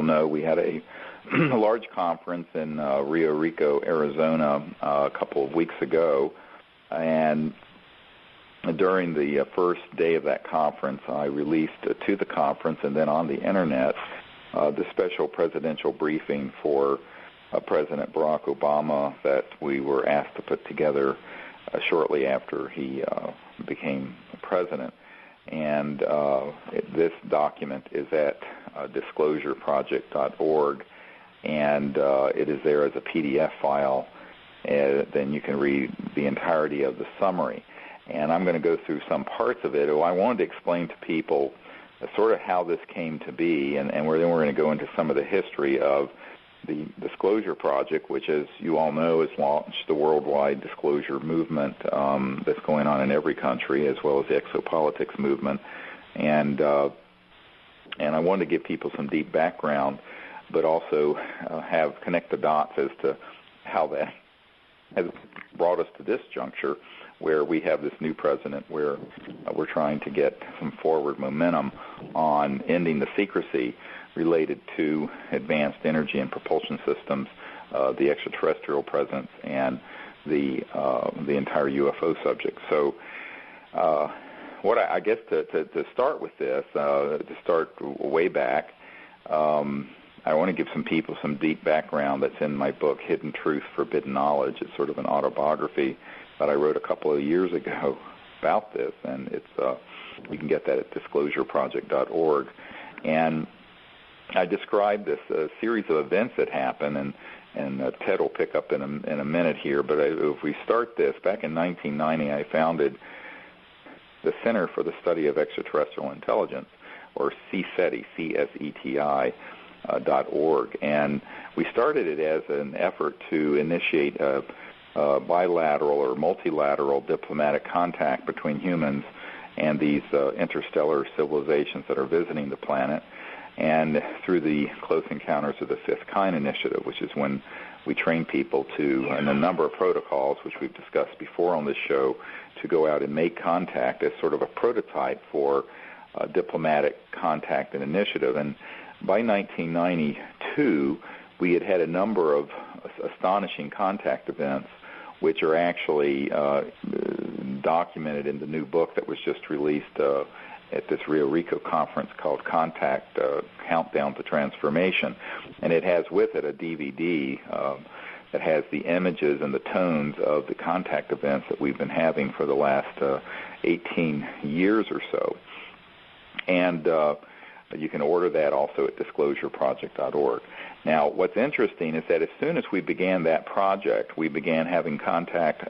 people know, we had a large conference in Rio Rico, Arizona, a couple of weeks ago, and during the first day of that conference, I released to the conference and then on the Internet the special presidential briefing for President Barack Obama that we were asked to put together shortly after he became president. And this document is at disclosureproject.org, and it is there as a PDF file. Then you can read the entirety of the summary. And I'm going to go through some parts of it. I wanted to explain to people sort of how this came to be, and then we're going to go into some of the history of the Disclosure Project, which, as you all know, has launched the worldwide disclosure movement that's going on in every country, as well as the exopolitics movement. And I wanted to give people some deep background, but also connect the dots as to how that has brought us to this juncture, where we have this new president, where we're trying to get some forward momentum on ending the secrecy related to advanced energy and propulsion systems, the extraterrestrial presence, and the entire UFO subject. So, I guess to start with this, to start way back, I want to give some people some deep background that's in my book, Hidden Truth, Forbidden Knowledge. It's sort of an autobiography that I wrote a couple of years ago about this, and it's you can get that at disclosureproject.org. And I described this series of events that happened, and Ted will pick up in a minute here. But if we start this, back in 1990, I founded the Center for the Study of Extraterrestrial Intelligence, or CSETI, C-S-E-T-I, .org, and we started it as an effort to initiate a bilateral or multilateral diplomatic contact between humans and these interstellar civilizations that are visiting the planet, and through the Close Encounters of the Fifth Kind initiative, which is when we train people to, and a number of protocols, which we've discussed before on this show, to go out and make contact as sort of a prototype for diplomatic contact and initiative. And by 1992, we had a number of astonishing contact events, which are actually documented in the new book that was just released at this Rio Rico conference called Contact, Countdown to Transformation. And it has with it a DVD that has the images and the tones of the contact events that we've been having for the last 18 years or so. And you can order that also at disclosureproject.org. Now, what's interesting is that as soon as we began that project, we began having contact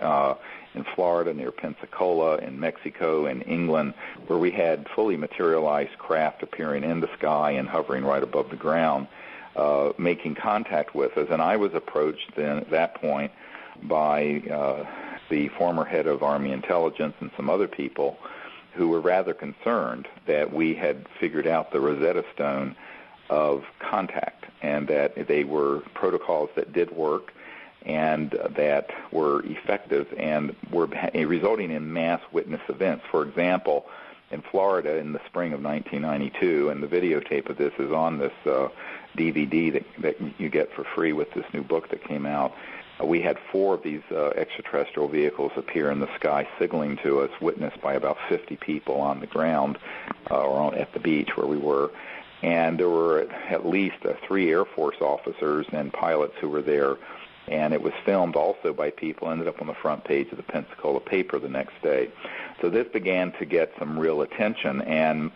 in Florida near Pensacola, in Mexico, in England, where we had fully materialized craft appearing in the sky and hovering right above the ground, making contact with us. And I was approached then at that point by the former head of Army Intelligence and some other people who were rather concerned that we had figured out the Rosetta Stone of contact, and that they were protocols that did work and that were effective and were resulting in mass witness events. For example, in Florida in the spring of 1992, and the videotape of this is on this DVD that you get for free with this new book that came out, we had 4 of these extraterrestrial vehicles appear in the sky, signaling to us, witnessed by about 50 people on the ground or at the beach where we were. And there were at least 3 Air Force officers and pilots who were there. And it was filmed also by people, ended up on the front page of the Pensacola paper the next day. So this began to get some real attention. And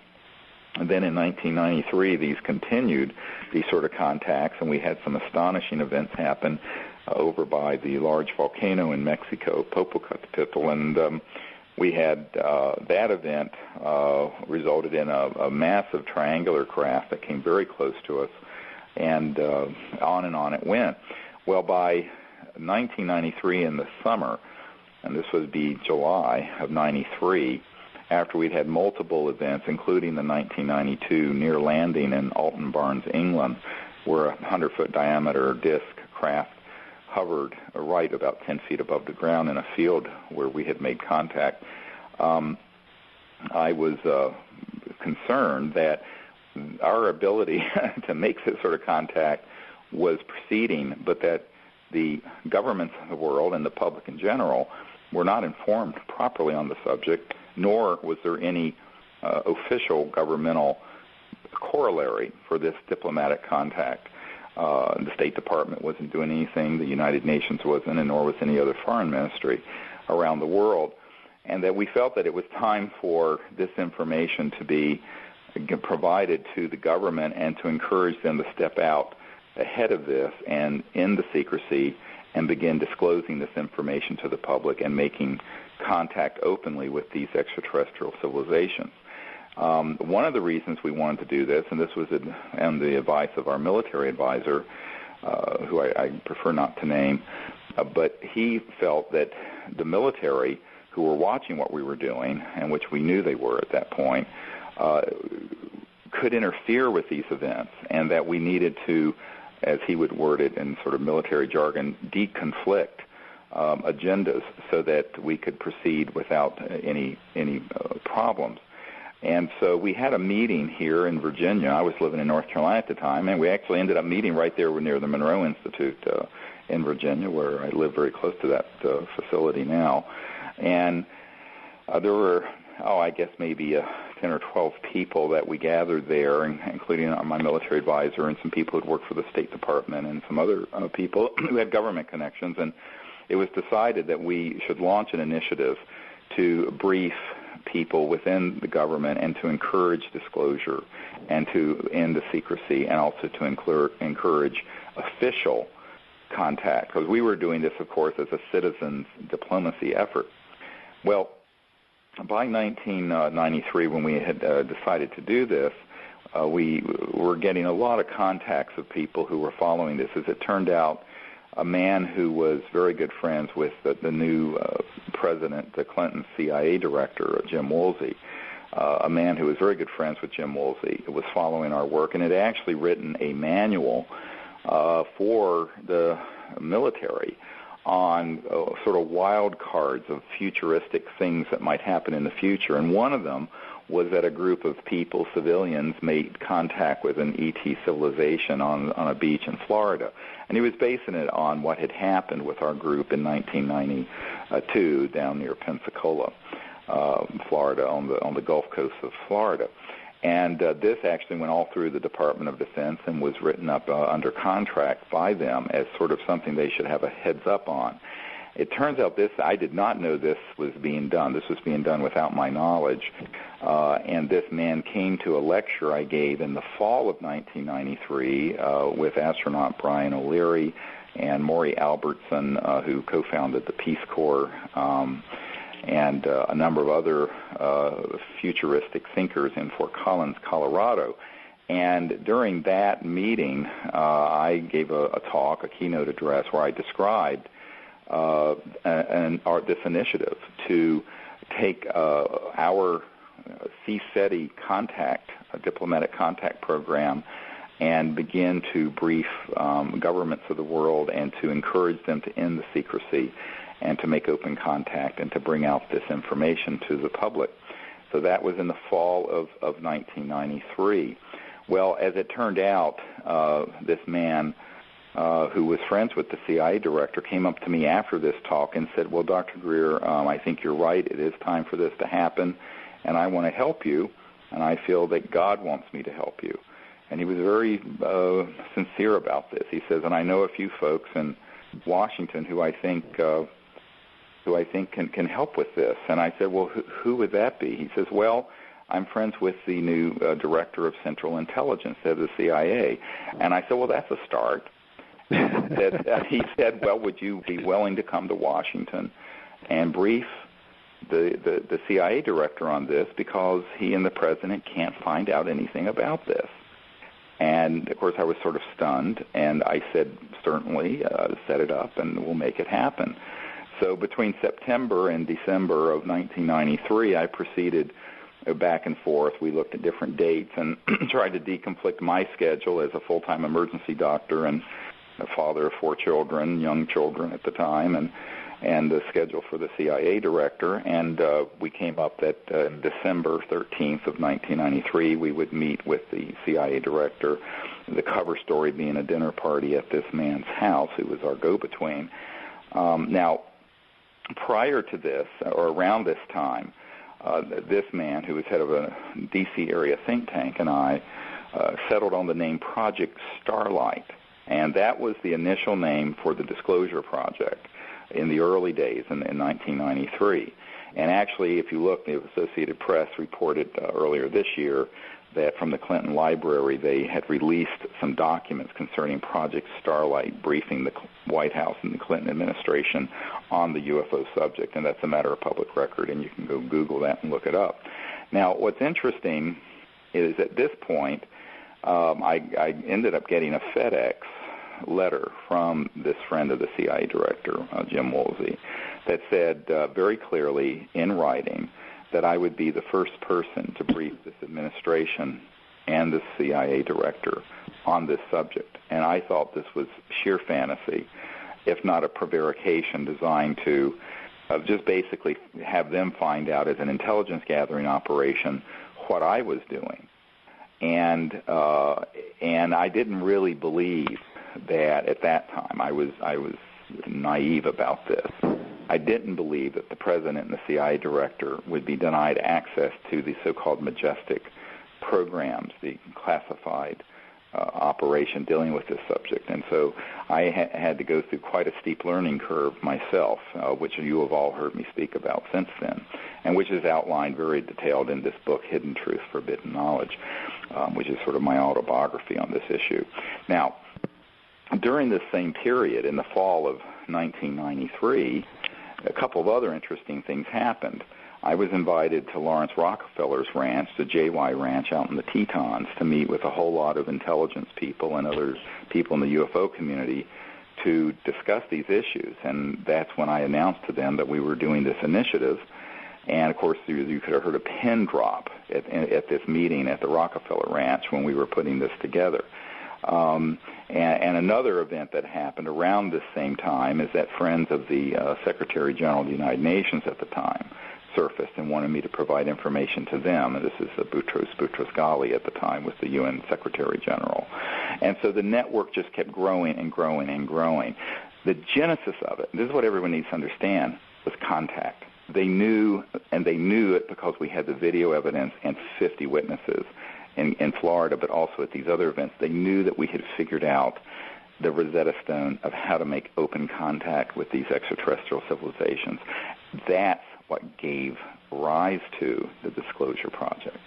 then in 1993, these continued, these sort of contacts, and we had some astonishing events happen over by the large volcano in Mexico, Popocatépetl, and we had that event resulted in a massive triangular craft that came very close to us, and on it went. Well, by 1993 in the summer, and this would be July of 93, after we'd had multiple events, including the 1992 near landing in Alton Barnes, England, where a 100-foot diameter disc craft hovered right about 10 feet above the ground in a field where we had made contact. I was concerned that our ability to make this sort of contact was proceeding, but that the governments of the world and the public in general were not informed properly on the subject, nor was there any official governmental corollary for this diplomatic contact. The State Department wasn't doing anything, the United Nations wasn't, and nor was any other foreign ministry around the world. And that we felt that it was time for this information to be provided to the government and to encourage them to step out ahead of this and end the secrecy and begin disclosing this information to the public and making contact openly with these extraterrestrial civilizations. One of the reasons we wanted to do this, and this was on the advice of our military advisor, who I prefer not to name, but he felt that the military, who were watching what we were doing, and which we knew they were at that point, could interfere with these events, and that we needed to, as he would word it in sort of military jargon, deconflict agendas so that we could proceed without any problems. And so we had a meeting here in Virginia. I was living in North Carolina at the time, and we actually ended up meeting right there near the Monroe Institute in Virginia, where I live very close to that facility now. And there were, I guess maybe 10 or 12 people that we gathered there, including my military advisor and some people who worked for the State Department and some other people who had government connections. And it was decided that we should launch an initiative to brief people within the government and to encourage disclosure and to end the secrecy, and also to encourage official contact, because we were doing this, of course, as a citizens' diplomacy effort. Well, by 1993, when we had decided to do this, we were getting a lot of contacts of people who were following this. As it turned out, a man who was very good friends with the new president, the Clinton CIA director, Jim Woolsey, a man who was very good friends with Jim Woolsey, was following our work, and had actually written a manual for the military on sort of wild cards of futuristic things that might happen in the future. And one of them was that a group of people, civilians, made contact with an ET civilization on a beach in Florida. And he was basing it on what had happened with our group in 1992 down near Pensacola, Florida, on the Gulf Coast of Florida. And this actually went all through the Department of Defense and was written up under contract by them as sort of something they should have a heads up on. It turns out I did not know this was being done. This was being done without my knowledge. And this man came to a lecture I gave in the fall of 1993 with astronaut Brian O'Leary and Maury Albertson, who co-founded the Peace Corps, and a number of other futuristic thinkers in Fort Collins, Colorado. And during that meeting, I gave a talk, a keynote address, where I described this initiative to take our CSETI contact, a diplomatic contact program, and begin to brief governments of the world and to encourage them to end the secrecy and to make open contact and to bring out this information to the public. So that was in the fall of 1993. Well, as it turned out, this man who was friends with the CIA director came up to me after this talk and said, well, Dr. Greer, I think you're right. It is time for this to happen, and I want to help you, and I feel that God wants me to help you. And he was very sincere about this. He says, and I know a few folks in Washington who I think can help with this. And I said, well, who would that be? He says, well, I'm friends with the new director of Central Intelligence of the CIA. And I said, well, that's a start. He said, well, would you be willing to come to Washington and brief the CIA director on this, because he and the president can't find out anything about this? And, of course, I was sort of stunned, and I said, certainly, set it up, and we'll make it happen. So between September and December of 1993, I proceeded back and forth. We looked at different dates and tried to deconflict my schedule as a full-time emergency doctor and a father of 4 children, young children at the time, and the schedule for the CIA director, and we came up that December 13th of 1993 we would meet with the CIA director, the cover story being a dinner party at this man's house who was our go-between. Now, prior to this, or around this time, this man, who was head of a D.C. area think tank, and I settled on the name Project Starlight, and that was the initial name for the Disclosure Project in the early days in 1993. And actually, if you look, the Associated Press reported earlier this year that from the Clinton Library they had released some documents concerning Project Starlight, briefing the White House and the Clinton administration on the UFO subject, and that's a matter of public record, and you can go Google that and look it up. Now, what's interesting is at this point, I ended up getting a FedEx letter from this friend of the CIA director, Jim Woolsey, that said very clearly in writing that I would be the first person to brief this administration and the CIA director on this subject. And I thought this was sheer fantasy, if not a prevarication designed to just basically have them find out as an intelligence gathering operation what I was doing. And I didn't really believe that at that time. I was naive about this. I didn't believe that the president and the CIA director would be denied access to the so-called majestic programs, the classified operation dealing with this subject. And so I had to go through quite a steep learning curve myself, which you have all heard me speak about since then, and which is outlined very detailed in this book, Hidden Truth, Forbidden Knowledge, which is sort of my autobiography on this issue. Now, during this same period, in the fall of 1993, a couple of other interesting things happened. I was invited to Lawrence Rockefeller's ranch, the JY Ranch out in the Tetons, to meet with a whole lot of intelligence people and other people in the UFO community to discuss these issues. And that's when I announced to them that we were doing this initiative. And, of course, you could have heard a pin drop at this meeting at the Rockefeller Ranch when we were putting this together. And another event that happened around this same time is that friends of the Secretary General of the United Nations at the time surfaced and wanted me to provide information to them. And this is Boutros Boutros-Ghali at the time, was the UN Secretary General. And so the network just kept growing and growing and growing. The genesis of it, this is what everyone needs to understand, was contact. They knew, and they knew it because we had the video evidence and 50 witnesses in Florida, but also at these other events. They knew that we had figured out the Rosetta Stone of how to make open contact with these extraterrestrial civilizations. That's what gave rise to the Disclosure Project.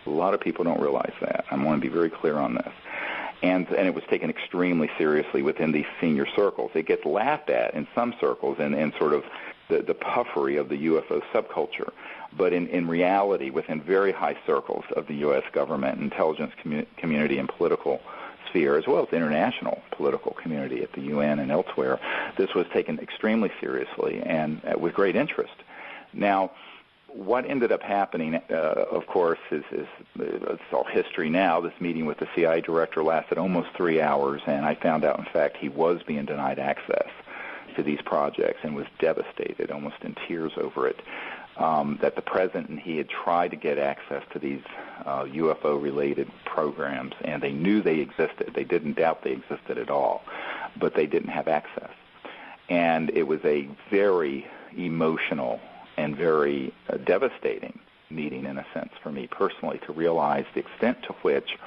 A lot of people don't realize that. I want to be very clear on this. And it was taken extremely seriously within these senior circles. It gets laughed at in some circles and sort of the puffery of the UFO subculture. But in reality, within very high circles of the U.S. government, intelligence community, and political sphere, as well as the international political community at the UN and elsewhere, this was taken extremely seriously and with great interest. Now, what ended up happening, of course, is it's all history now. This meeting with the CIA director lasted almost 3 hours, and I found out, in fact, he was being denied access to these projects and was devastated, almost in tears over it, that the president and he had tried to get access to these UFO-related programs, and they knew they existed. They didn't doubt they existed at all, but they didn't have access. And it was a very emotional and very devastating meeting, in a sense, for me personally, to realize the extent to which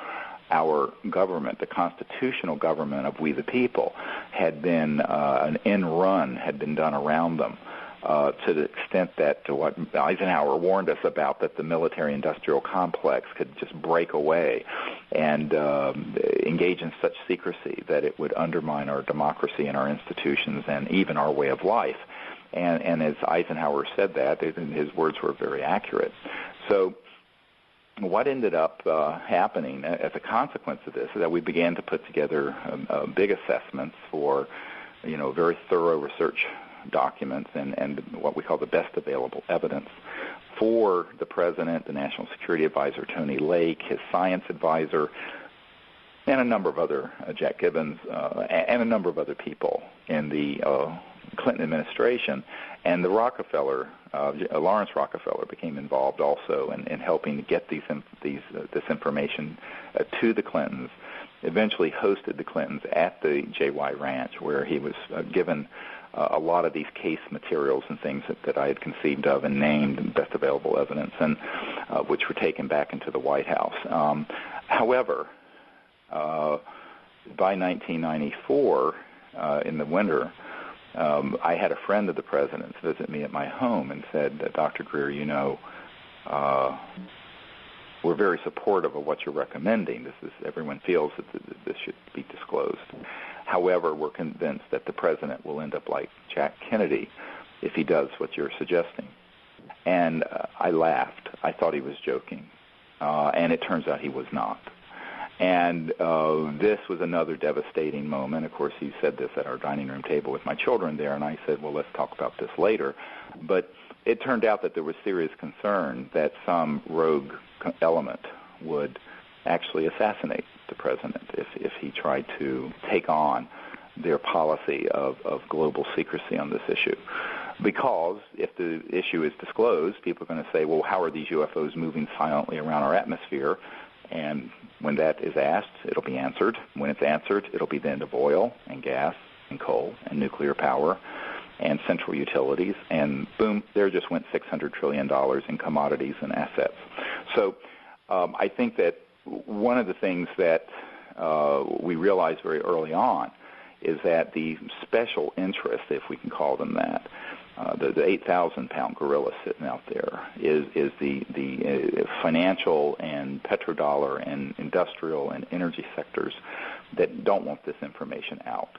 our government, the constitutional government of we the people, had been an end run had been done around them, to the extent that to what Eisenhower warned us about, that the military-industrial complex could just break away and engage in such secrecy that it would undermine our democracy and our institutions and even our way of life. And as Eisenhower said that, his words were very accurate. So what ended up happening as a consequence of this is that we began to put together big assessments for, very thorough research documents and what we call the best available evidence for the president, the National Security Advisor, Tony Lake, his science advisor, and a number of other, Jack Gibbons, and a number of other people in the Clinton administration, and the Rockefeller, Lawrence Rockefeller, became involved also in helping to get this information to the Clintons. Eventually hosted the Clintons at the JY Ranch, where he was given a lot of these case materials and things that I had conceived of and named and best available evidence, and which were taken back into the White House. However, by 1994, in the winter, I had a friend of the president's visit me at my home and said, Dr. Greer, we're very supportive of what you're recommending. Everyone feels that this should be disclosed. However, we're convinced that the president will end up like Jack Kennedy if he does what you're suggesting. And I laughed. I thought he was joking. And it turns out he was not. And this was another devastating moment. Of course, he said this at our dining room table with my children there, and I said, well, let's talk about this later. But it turned out that there was serious concern that some rogue element would actually assassinate the president if he tried to take on their policy of global secrecy on this issue. Because if the issue is disclosed, people are going to say, well, how are these UFOs moving silently around our atmosphere? And when that is asked, it'll be answered. When it's answered, it'll be the end of oil and gas and coal and nuclear power and central utilities. And boom, there just went $600 trillion in commodities and assets. So I think that one of the things that we realized very early on is that the special interests, if we can call them that, the 8,000-pound gorilla sitting out there is the financial and petrodollar and industrial and energy sectors that don't want this information out.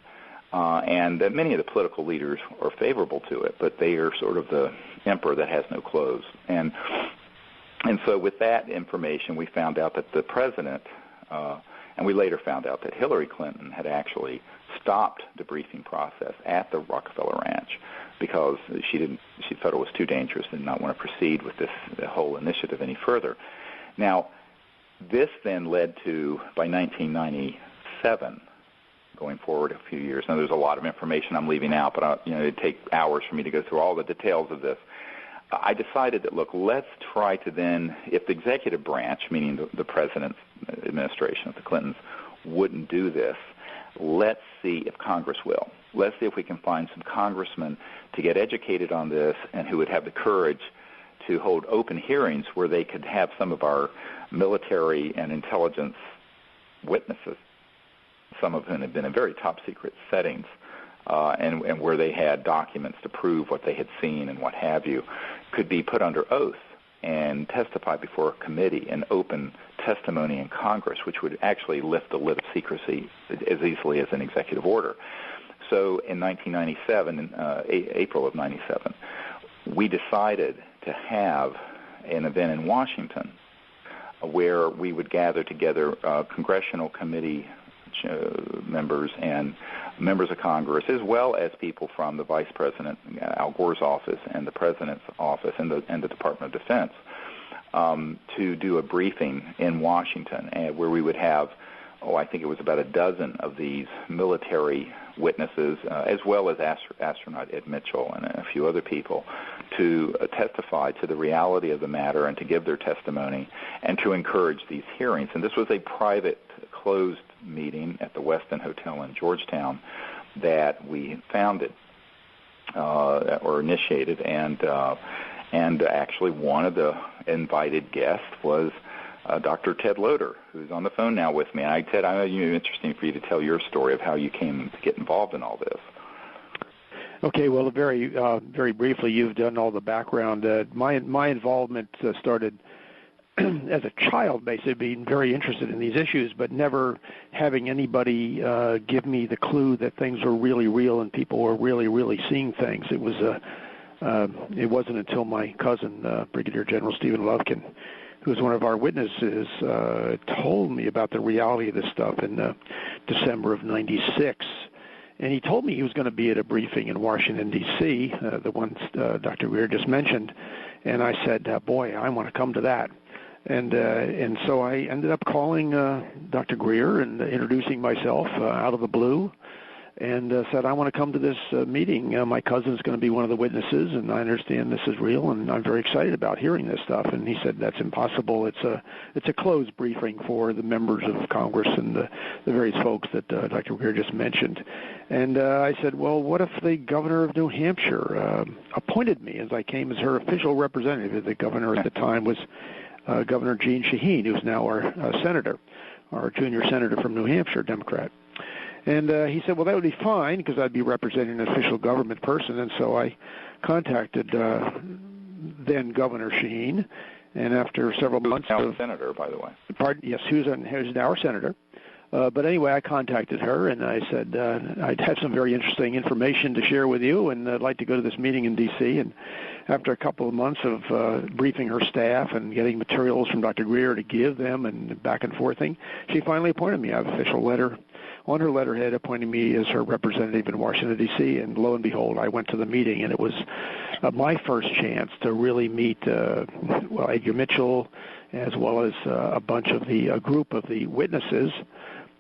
And that many of the political leaders are favorable to it, but they are sort of the emperor that has no clothes. And so with that information, we found out that the president, and we later found out that Hillary Clinton had actually stopped the briefing process at the Rockefeller Ranch because she thought it was too dangerous and did not want to proceed with the whole initiative any further. Now, this then led to, by 1997, going forward a few years. Now, there's a lot of information I'm leaving out, but it'd take hours for me to go through all the details of this. I decided that, look, let's try to then, if the executive branch, meaning the president's administration of the Clintons, wouldn't do this, let's see if Congress will. Let's see if we can find some congressmen to get educated on this and who would have the courage to hold open hearings where they could have some of our military and intelligence witnesses, some of whom had been in very top-secret settings, and where they had documents to prove what they had seen and what have you, could be put under oath and testify before a committee in open testimony in Congress, which would actually lift the lid of secrecy as easily as an executive order. So in 1997, April of 97, we decided to have an event in Washington where we would gather together congressional committee members and members of Congress, as well as people from the Vice President Al Gore's office and the President's office and the Department of Defense, to do a briefing in Washington, where we would have, I think it was about a dozen of these military witnesses, as well as astronaut Ed Mitchell and a few other people, to testify to the reality of the matter and to give their testimony and to encourage these hearings. And this was a private, closed meeting at the Westin Hotel in Georgetown that we founded or initiated, and actually one of the invited guests was Dr. Ted Loder, who's on the phone now with me. And Ted, I know it's interesting for you to tell your story of how you came to get involved in all this. Okay, well, very briefly, you've done all the background. My involvement started as a child, basically being very interested in these issues, but never having anybody give me the clue that things were really real and people were really, really seeing things. It wasn't until my cousin, Brigadier General Stephen Lovkin, who was one of our witnesses, told me about the reality of this stuff in December of '96. And he told me he was going to be at a briefing in Washington, D.C., the one Dr. Greer just mentioned. And I said, boy, I want to come to that. And so I ended up calling Dr. Greer and introducing myself out of the blue. and said, I want to come to this meeting. My cousin's going to be one of the witnesses, and I understand this is real, and I'm very excited about hearing this stuff. And he said, that's impossible. It's a closed briefing for the members of Congress and the various folks that Dr. Greer just mentioned. And I said, well, what if the governor of New Hampshire appointed me as I came as her official representative? The governor at the time was Governor Gene Shaheen, who's now our senator, our junior senator from New Hampshire, Democrat. And he said, well, that would be fine because I'd be representing an official government person. And so I contacted then Governor Shaheen, and after several months now of... senator, by the way. Pardon, yes, who's now our senator. But anyway, I contacted her, and I said, I'd have some very interesting information to share with you, and I'd like to go to this meeting in D.C. And after a couple of months of briefing her staff and getting materials from Dr. Greer to give them and back and forthing, she finally appointed me. I have an official letter on her letterhead appointing me as her representative in Washington, D.C., and lo and behold, I went to the meeting, and it was my first chance to really meet Edgar Mitchell, as well as a group of the witnesses,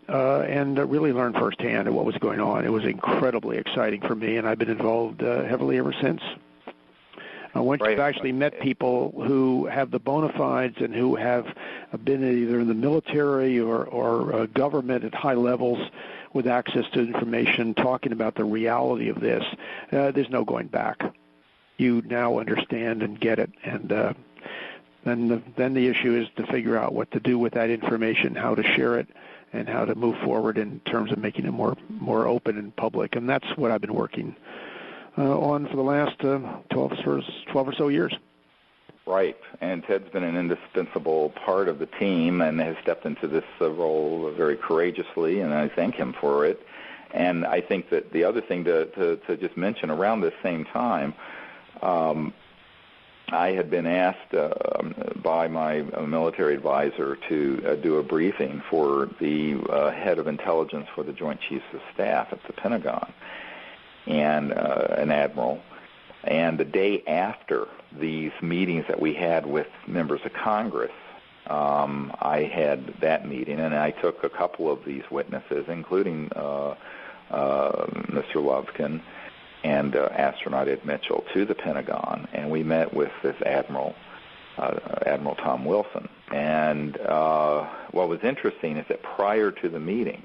and really learn firsthand what was going on. It was incredibly exciting for me, and I've been involved heavily ever since. Once you've actually met people who have the bona fides and who have been either in the military or government at high levels with access to information, talking about the reality of this, there's no going back. You now understand and get it, and then the issue is to figure out what to do with that information, how to share it, and how to move forward in terms of making it more open and public. And that's what I've been working on for the last 12 or so years. Right, and Ted's been an indispensable part of the team and has stepped into this role very courageously, and I thank him for it. And I think that the other thing to just mention, around this same time, I had been asked by my military advisor to do a briefing for the head of intelligence for the Joint Chiefs of Staff at the Pentagon, and an admiral. And the day after these meetings that we had with members of Congress, I had that meeting, and I took a couple of these witnesses, including Mr. Lovkin and astronaut Ed Mitchell, to the Pentagon, and we met with this Admiral Tom Wilson. And what was interesting is that prior to the meeting,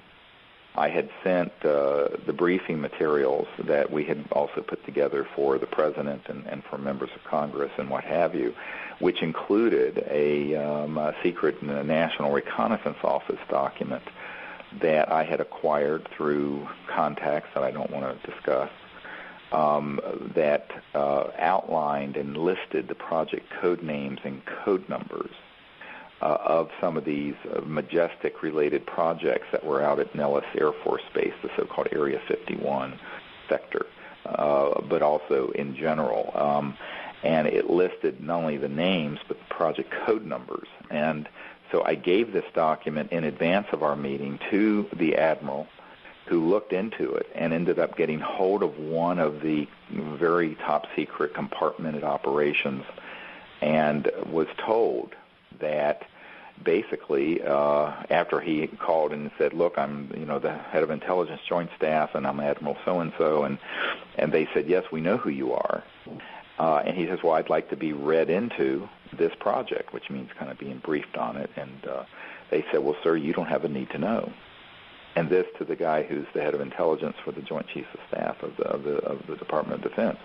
I had sent the briefing materials that we had also put together for the President and for members of Congress and what have you, which included a secret National Reconnaissance Office document that I had acquired through contacts that I don't want to discuss, that outlined and listed the project code names and code numbers of some of these Majestic-related projects that were out at Nellis Air Force Base, the so-called Area 51 sector, but also in general. And it listed not only the names, but the project code numbers. And so I gave this document in advance of our meeting to the Admiral, who looked into it and ended up getting hold of one of the very top-secret compartmented operations and was told that basically after he called and said, look, I'm the head of intelligence joint staff and I'm Admiral so-and-so, and they said, yes, we know who you are. And he says, well, I'd like to be read into this project, which means kind of being briefed on it. And they said, well, sir, you don't have a need to know. And this to the guy who's the head of intelligence for the Joint Chiefs of Staff of the Department of Defense.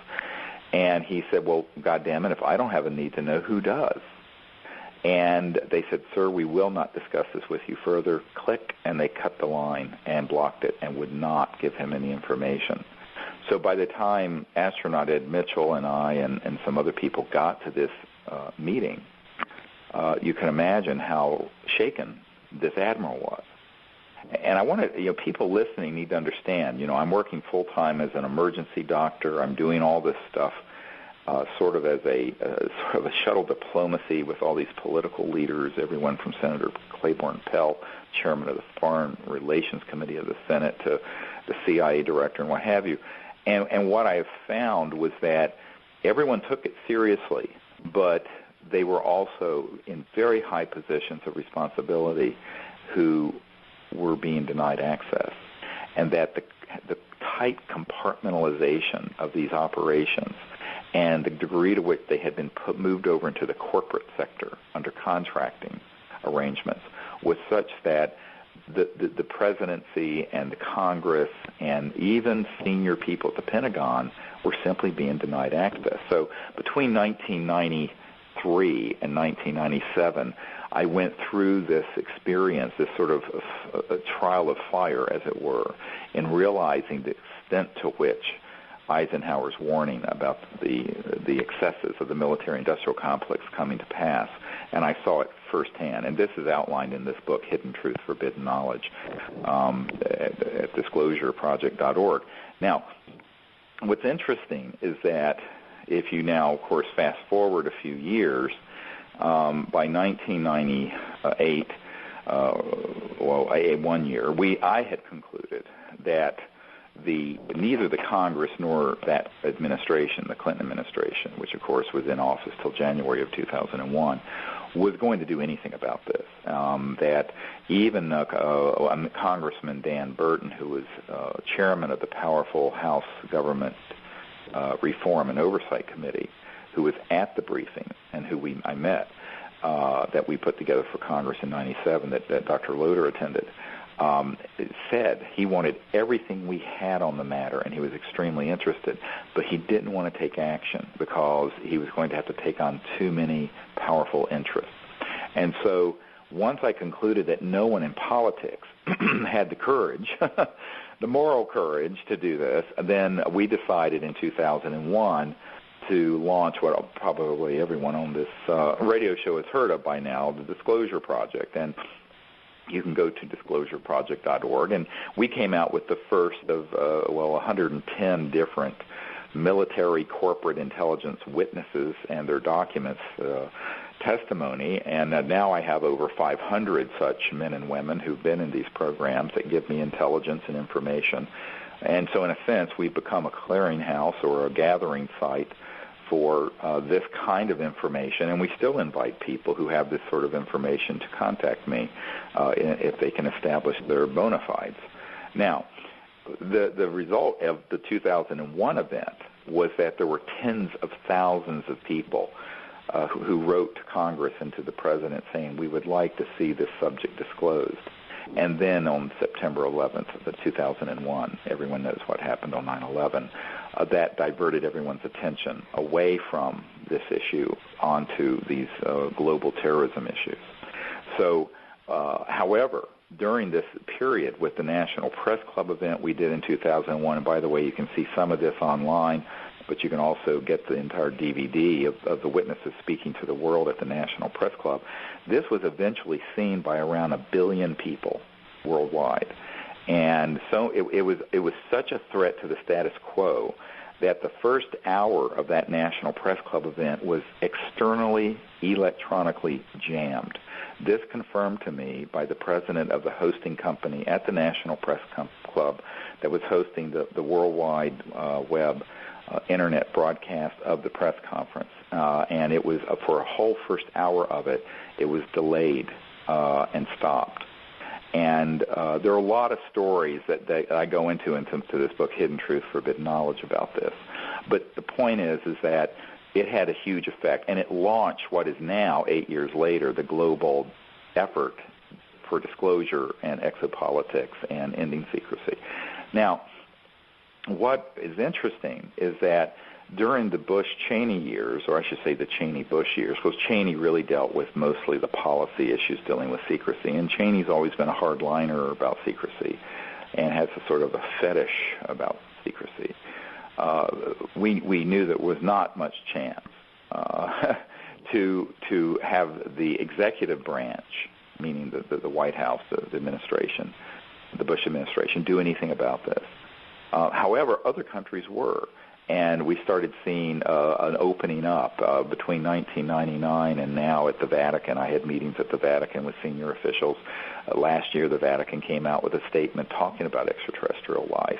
And he said, well, God damn it, if I don't have a need to know, who does? And they said, sir, we will not discuss this with you further. Click, and they cut the line and blocked it and would not give him any information. So by the time astronaut Ed Mitchell and I and some other people got to this meeting, you can imagine how shaken this admiral was. And I want to, people listening need to understand, I'm working full-time as an emergency doctor. I'm doing all this stuff sort of as a shuttle diplomacy with all these political leaders, everyone from Senator Claiborne Pell, chairman of the Foreign Relations Committee of the Senate, to the CIA director and what have you. And what I have found was that everyone took it seriously, but they were also in very high positions of responsibility who were being denied access, and that the tight compartmentalization of these operations and the degree to which they had been moved over into the corporate sector under contracting arrangements was such that the presidency and the Congress and even senior people at the Pentagon were simply being denied access. So between 1993 and 1997, I went through this experience, this sort of a trial of fire, as it were, in realizing the extent to which Eisenhower's warning about the excesses of the military-industrial complex coming to pass, and I saw it firsthand. And this is outlined in this book, Hidden Truth, Forbidden Knowledge, at disclosureproject.org. Now, what's interesting is that if you now, of course, fast forward a few years, by 1998, one year, I had concluded that neither the Congress nor that administration, the Clinton administration, which of course was in office till January of 2001, was going to do anything about this. That even Congressman Dan Burton, who was chairman of the powerful House Government Reform and Oversight Committee, who was at the briefing and who I met, that we put together for Congress in '97, that Dr. Loder attended, said he wanted everything we had on the matter, and he was extremely interested, but he didn't want to take action because he was going to have to take on too many powerful interests. And so once I concluded that no one in politics had the courage, the moral courage to do this, then we decided in 2001 to launch what probably everyone on this radio show has heard of by now, the Disclosure Project. And you can go to disclosureproject.org, and we came out with the first of 110 different military corporate intelligence witnesses and their documents testimony, and now I have over 500 such men and women who've been in these programs that give me intelligence and information. And so in a sense, we've become a clearinghouse or a gathering site for this kind of information, and we still invite people who have this sort of information to contact me if they can establish their bona fides. Now, the result of the 2001 event was that there were tens of thousands of people who wrote to Congress and to the President saying, we would like to see this subject disclosed. And then on September 11th of 2001, everyone knows what happened on 9/11, that diverted everyone's attention away from this issue onto these global terrorism issues. So, however, during this period with the National Press Club event we did in 2001, and by the way, you can see some of this online, but you can also get the entire DVD of the witnesses speaking to the world at the National Press Club. This was eventually seen by around 1 billion people worldwide. And so it was such a threat to the status quo that the first hour of that National Press Club event was externally, electronically jammed. This confirmed to me by the president of the hosting company at the National Press Club that was hosting the worldwide web internet broadcast of the press conference. And it was, for a whole first hour of it, it was delayed and stopped. And there are a lot of stories that I go into this book, Hidden Truth, Forbidden Knowledge, about this. But the point is that it had a huge effect, and it launched what is now, 8 years later, the global effort for disclosure and exopolitics and ending secrecy. Now, what is interesting is that during the Bush-Cheney years, or I should say the Cheney-Bush years, because Cheney really dealt with mostly the policy issues dealing with secrecy, and Cheney's always been a hardliner about secrecy and has a sort of a fetish about secrecy. We knew there was not much chance to have the executive branch, meaning the White House, the administration, the Bush administration, do anything about this. However, other countries were. And we started seeing an opening up between 1999 and now at the Vatican. I had meetings at the Vatican with senior officials. Last year, the Vatican came out with a statement talking about extraterrestrial life.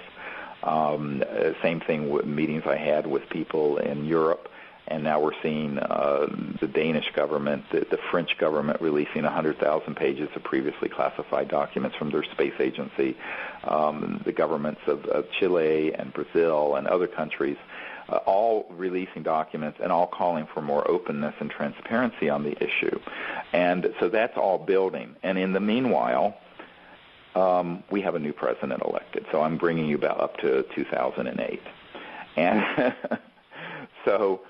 Same thing with meetings I had with people in Europe And now we're seeing the Danish government, the French government releasing 100,000 pages of previously classified documents from their space agency, the governments of Chile and Brazil and other countries, all releasing documents and all calling for more openness and transparency on the issue. And so that's all building. And in the meanwhile, we have a new president elected. So I'm bringing you back up to 2008. And so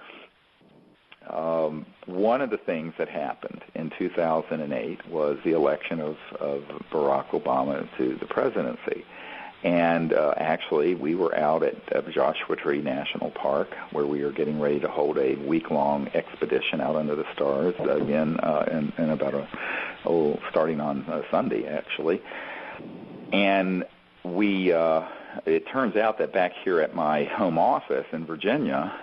one of the things that happened in 2008 was the election of Barack Obama to the presidency. And actually, we were out at Joshua Tree National Park, where we are getting ready to hold a week-long expedition out under the stars, again, in about starting on Sunday, actually. And it turns out that back here at my home office in Virginia,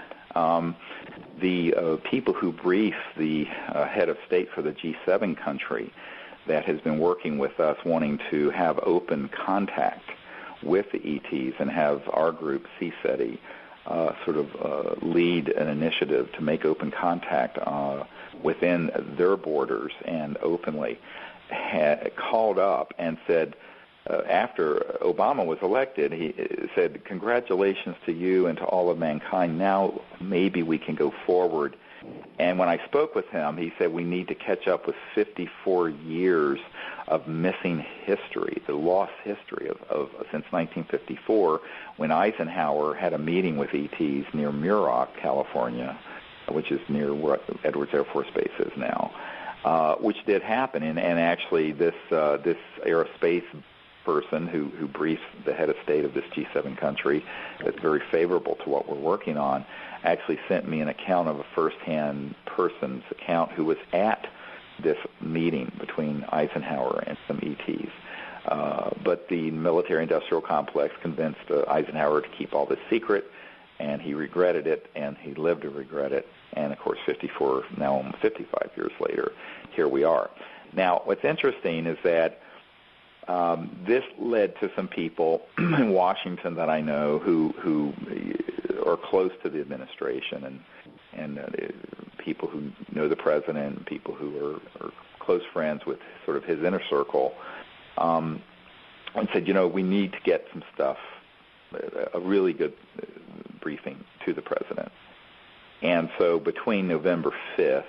the people who brief the head of state for the G7 country that has been working with us wanting to have open contact with the ETs and have our group, CSETI, lead an initiative to make open contact within their borders and openly, had called up and said, after Obama was elected, he said, "Congratulations to you and to all of mankind. Now maybe we can go forward." And when I spoke with him, he said we need to catch up with 54 years of missing history, the lost history of since 1954, when Eisenhower had a meeting with ETs near Muroc, California, which is near where Edwards Air Force Base is now, which did happen. And actually this aerospace person who briefs the head of state of this G7 country that's very favorable to what we're working on actually sent me an account of a first-hand person's account who was at this meeting between Eisenhower and some ETs. But the military-industrial complex convinced Eisenhower to keep all this secret, and he regretted it, and he lived to regret it. And, of course, 54, now almost 55 years later, here we are. Now, what's interesting is that this led to some people in Washington that I know who are close to the administration and people who know the president and people who are close friends with sort of his inner circle, and said, we need to get some stuff, a really good briefing to the president. And so between November 5th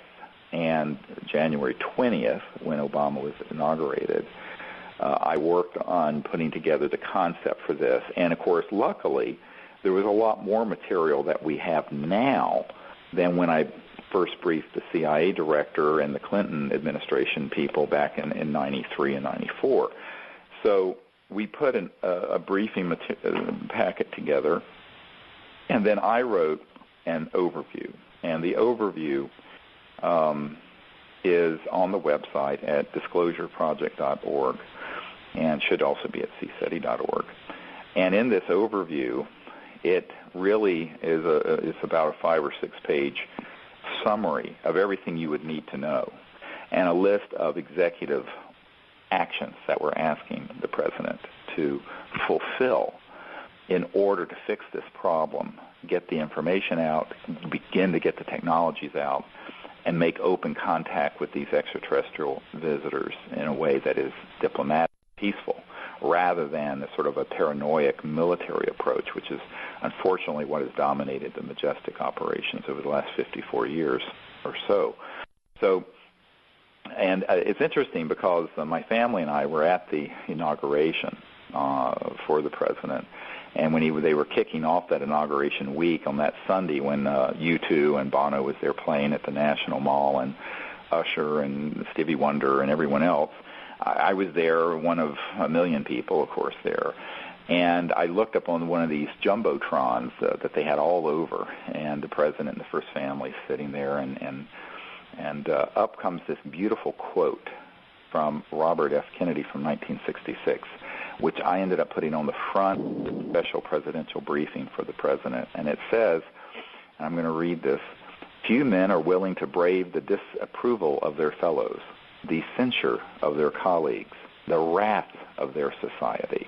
and January 20th, when Obama was inaugurated, I worked on putting together the concept for this. And, of course, luckily, there was a lot more material that we have now than when I first briefed the CIA director and the Clinton administration people back in 93 and 94. So we put a briefing packet together, and then I wrote an overview. And the overview is on the website at disclosureproject.org and should also be at cseti.org. And in this overview, it really is it's about a 5 or 6 page summary of everything you would need to know and a list of executive actions that we're asking the president to fulfill in order to fix this problem, get the information out, begin to get the technologies out, and make open contact with these extraterrestrial visitors in a way that is diplomatic, peaceful, rather than a sort of a paranoid military approach, which is unfortunately what has dominated the Majestic operations over the last 54 years or so. And it's interesting because my family and I were at the inauguration for the president, and when they were kicking off that inauguration week on that Sunday when U2 and Bono was there playing at the National Mall, and Usher and Stevie Wonder and everyone else, I was there, one of a million people, of course, there. And I looked up on one of these jumbotrons that they had all over, and the president and the first family sitting there, and up comes this beautiful quote from Robert F. Kennedy from 1966, which I ended up putting on the front of the special presidential briefing for the president. And it says, and I'm going to read this, "Few men are willing to brave the disapproval of their fellows, the censure of their colleagues, the wrath of their society.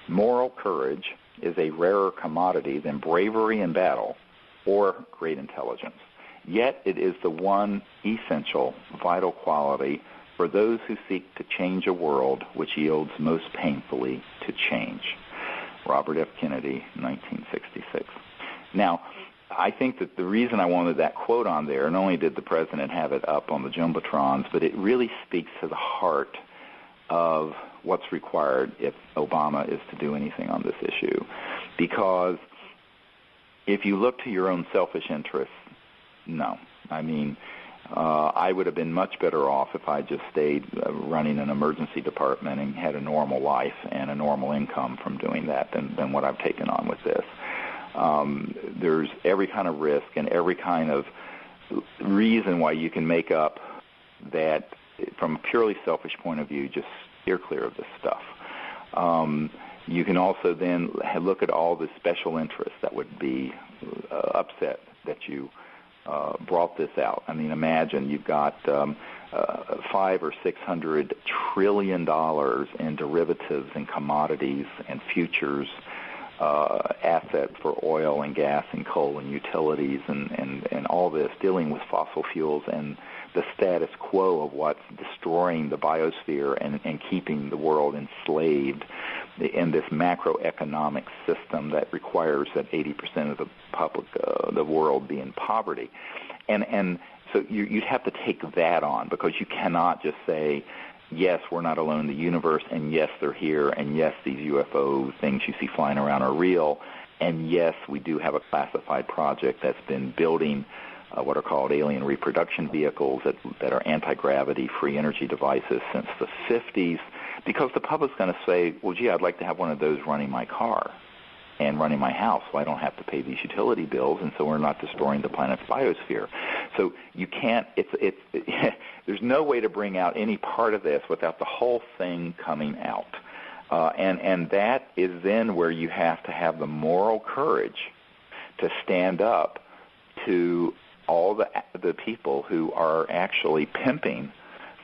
Moral courage is a rarer commodity than bravery in battle or great intelligence." Yet it is the one essential, vital quality for those who seek to change a world which yields most painfully to change. Robert F. Kennedy, 1966. Now, I think that the reason I wanted that quote on there, not only did the president have it up on the jumbotrons, but it really speaks to the heart of what's required if Obama is to do anything on this issue. Because if you look to your own selfish interests, no. I mean, I would have been much better off if I just stayed running an emergency department and had a normal life and a normal income from doing that than what I've taken on with this. There's every kind of risk and every kind of reason why you can make up that from a purely selfish point of view, just steer clear of this stuff. You can also then look at all the special interests that would be upset that you brought this out. I mean, imagine you've got $500 or $600 trillion in derivatives and commodities and futures assets for oil and gas and coal and utilities and all this, dealing with fossil fuels and the status quo of what's destroying the biosphere and keeping the world enslaved in this macroeconomic system that requires that 80% of the public, the world, be in poverty. And so you'd have to take that on, because you cannot just say, yes, we're not alone in the universe, and yes, they're here, and yes, these UFO things you see flying around are real, and yes, we do have a classified project that's been building what are called alien reproduction vehicles that are anti-gravity free energy devices since the 50s, because the public's going to say, well, gee, I'd like to have one of those running my car and running my house, so I don't have to pay these utility bills, and so we're not destroying the planet's biosphere. So you can't, there's no way to bring out any part of this without the whole thing coming out. And that is then where you have to have the moral courage to stand up to all the people who are actually pimping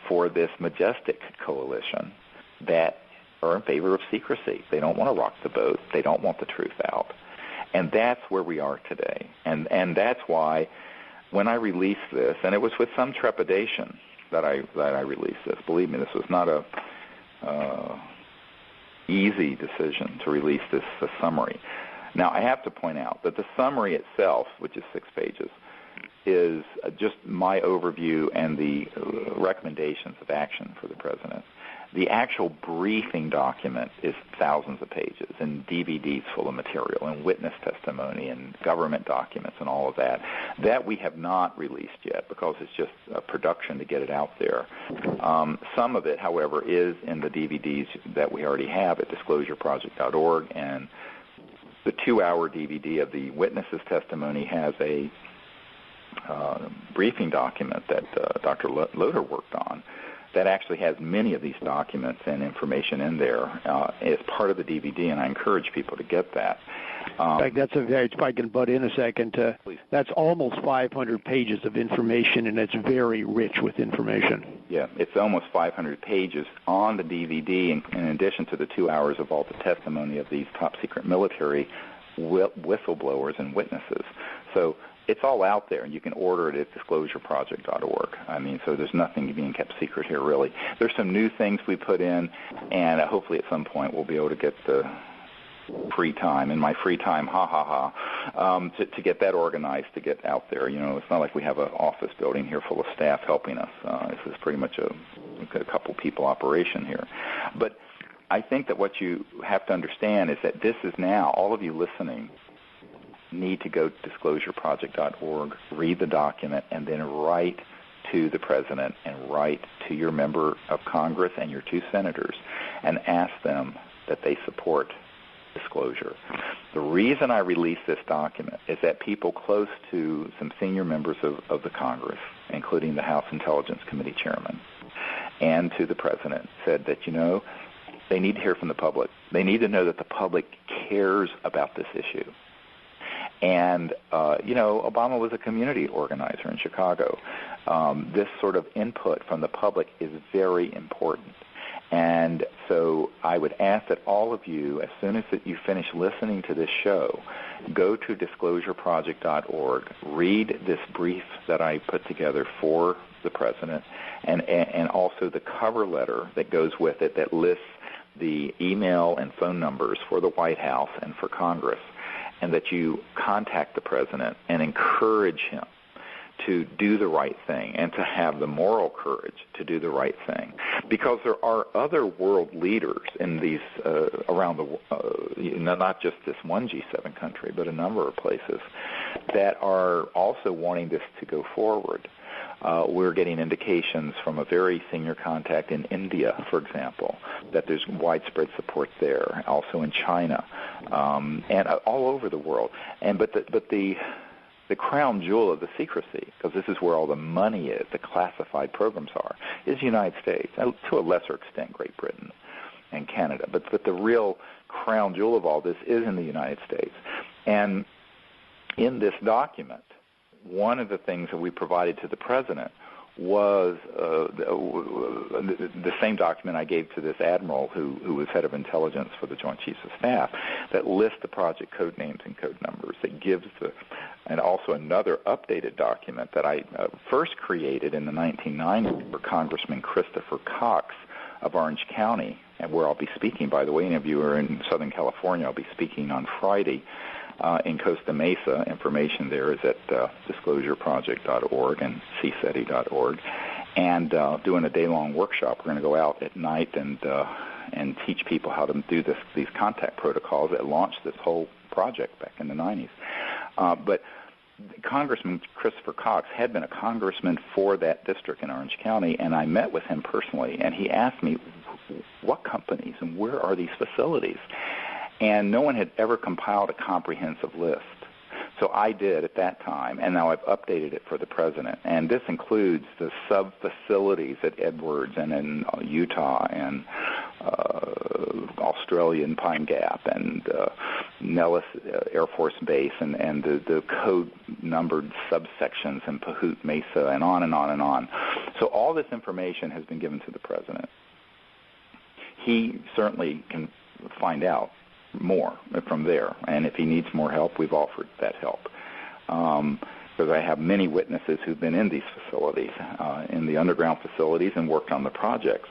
for this majestic coalition that are in favor of secrecy. They don't want to rock the boat. They don't want the truth out. And that's where we are today. And that's why when I released this, and it was with some trepidation that I released this. Believe me, this was not a easy decision to release this summary. Now, I have to point out that the summary itself, which is 6 pages, is just my overview and the recommendations of action for the president. The actual briefing document is thousands of pages and DVDs full of material and witness testimony and government documents and all of that. That we have not released yet because it's just a production to get it out there. Some of it, however, is in the DVDs that we already have at disclosureproject.org, and the 2-hour DVD of the witnesses' testimony has a briefing document that Dr. Loder worked on that actually has many of these documents and information in there as part of the DVD, and I encourage people to get that. In fact, that's if I can butt in a second, that's almost 500 pages of information, and it's very rich with information. Yeah, it's almost 500 pages on the DVD, in addition to the 2 hours of all the testimony of these top-secret military whistleblowers and witnesses. So it's all out there, and you can order it at disclosureproject.org. I mean, so there's nothing being kept secret here, really. There's some new things we put in, and hopefully at some point we'll be able to get the free time, in my free time, to get that organized, to get out there. You know, it's not like we have an office building here full of staff helping us. This is pretty much a couple people operation here. But I think that what you have to understand is that this is now, all of you listening, need to go to disclosureproject.org, read the document, and then write to the president and write to your member of Congress and your 2 senators and ask them that they support disclosure. The reason I released this document is that people close to some senior members of the Congress, including the House Intelligence Committee chairman, and to the president, said that, you know, they need to hear from the public. They need to know that the public cares about this issue. And, you know, Obama was a community organizer in Chicago. This sort of input from the public is very important. And so I would ask that all of you, as soon as you finish listening to this show, go to disclosureproject.org, read this brief that I put together for the President, and also the cover letter that goes with it that lists the email and phone numbers for the White House and for Congress, and that you contact the President and encourage him to do the right thing and to have the moral courage to do the right thing, because there are other world leaders in these around the not just this one G7 country, but a number of places that are also wanting this to go forward. We're getting indications from a very senior contact in India, for example, that there's widespread support there, also in China, and all over the world. But the crown jewel of the secrecy, because this is where all the money is, the classified programs are, is the United States, to a lesser extent Great Britain and Canada. But the real crown jewel of all this is in the United States. And in this document, one of the things that we provided to the President was the same document I gave to this admiral who was head of intelligence for the Joint Chiefs of Staff, that lists the project code names and code numbers, that gives and also another updated document that I first created in the 1990s for Congressman Christopher Cox of Orange County, and where I'll be speaking, by the way. Any of you who are in Southern California, I'll be speaking on Friday in Costa Mesa. Information there is at disclosureproject.org and cseti.org, and doing a day-long workshop. We're going to go out at night and teach people how to do these contact protocols that launched this whole project back in the 90s. But Congressman Christopher Cox had been a congressman for that district in Orange County, and I met with him personally, and he asked me, what companies and where are these facilities? And no one had ever compiled a comprehensive list. So I did at that time, and now I've updated it for the President. And this includes the sub-facilities at Edwards and in Utah and Australia in Pine Gap and Nellis Air Force Base and the code-numbered subsections in Pahut Mesa and on and on and on. So all this information has been given to the President. He certainly can find out more from there, and if he needs more help, we've offered that help, because I have many witnesses who've been in these facilities, in the underground facilities, and worked on the projects.